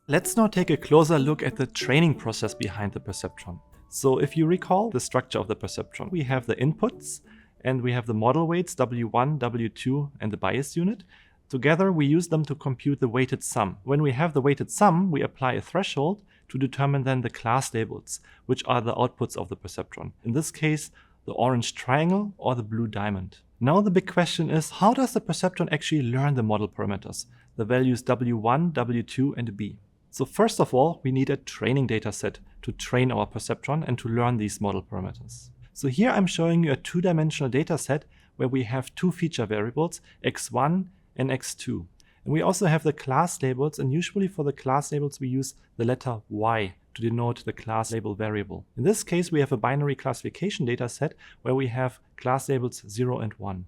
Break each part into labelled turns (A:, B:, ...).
A: Let's now take a closer look at the training process behind the perceptron. So if you recall the structure of the perceptron, we have the inputs and we have the model weights W1, W2 and the bias unit. Together we use them to compute the weighted sum. When we have the weighted sum, we apply a threshold to determine then the class labels, which are the outputs of the perceptron. In this case, the orange triangle or the blue diamond. Now the big question is, how does the perceptron actually learn the model parameters, the values W1, W2 and B? So first of all, we need a training data set to train our perceptron and to learn these model parameters. So here I'm showing you a two-dimensional data set where we have two feature variables, x1 and x2. And we also have the class labels, and usually for the class labels we use the letter y to denote the class label variable. In this case we have a binary classification data set where we have class labels 0 and 1.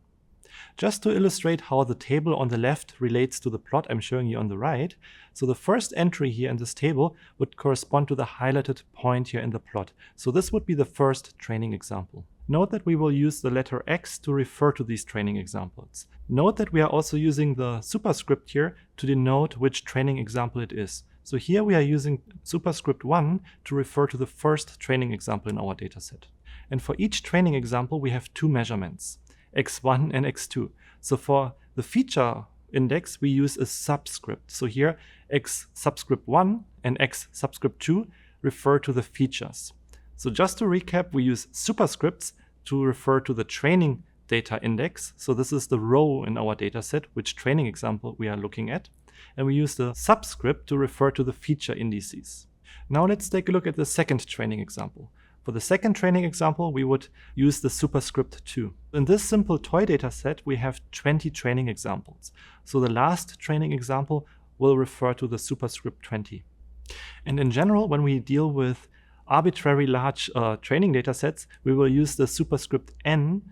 A: Just to illustrate how the table on the left relates to the plot I'm showing you on the right, so the first entry here in this table would correspond to the highlighted point here in the plot. So this would be the first training example. Note that we will use the letter X to refer to these training examples. Note that we are also using the superscript here to denote which training example it is. So here we are using superscript 1 to refer to the first training example in our dataset. And for each training example we have two measurements, x1 and x2. So for the feature index we use a subscript. So here x subscript 1 and x subscript 2 refer to the features. So just to recap, we use superscripts to refer to the training data index. So this is the row in our dataset, which training example we are looking at. And we use the subscript to refer to the feature indices. Now let's take a look at the second training example. For the second training example, we would use the superscript 2. In this simple toy data set, we have 20 training examples. So the last training example will refer to the superscript 20. And in general, when we deal with arbitrary large training data sets, we will use the superscript n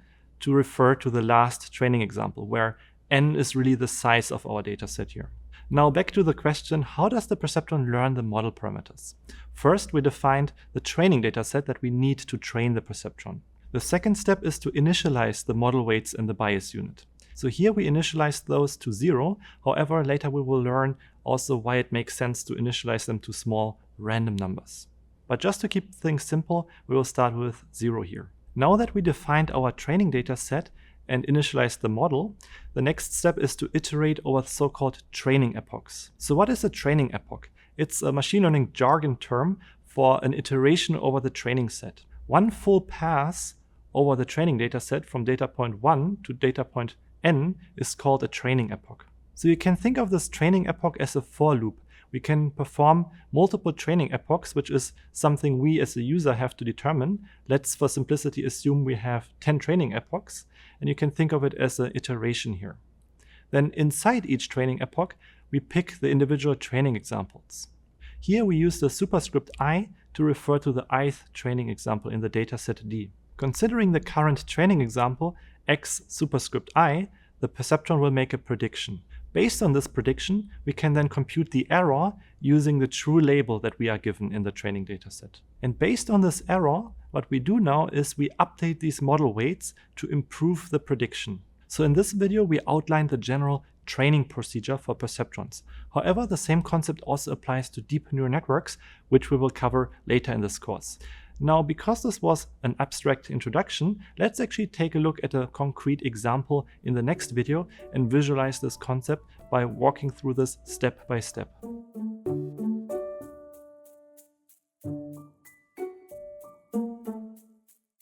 A: to refer to the last training example, where n is really the size of our data set here. Now back to the question, how does the perceptron learn the model parameters? First, we defined the training data set that we need to train the perceptron. The second step is to initialize the model weights and the bias unit. So here we initialize those to 0. However, later we will learn also why it makes sense to initialize them to small random numbers. But just to keep things simple, we will start with 0 here. Now that we defined our training data set and initialized the model, the next step is to iterate over so-called training epochs. So what is a training epoch? It's a machine learning jargon term for an iteration over the training set. One full pass over the training data set from data point 1 to data point n is called a training epoch. So you can think of this training epoch as a for loop. We can perform multiple training epochs, which is something we as a user have to determine. Let's, for simplicity, assume we have 10 training epochs, and you can think of it as an iteration here. Then inside each training epoch, we pick the individual training examples. Here we use the superscript I to refer to the ith training example in the dataset D. Considering the current training example, x superscript I, the perceptron will make a prediction. Based on this prediction, we can then compute the error using the true label that we are given in the training dataset. And based on this error, what we do now is we update these model weights to improve the prediction. So in this video, we outlined the general training procedure for perceptrons. However, the same concept also applies to deep neural networks, which we will cover later in this course. Now, because this was an abstract introduction, let's actually take a look at a concrete example in the next video and visualize this concept by walking through this step by step.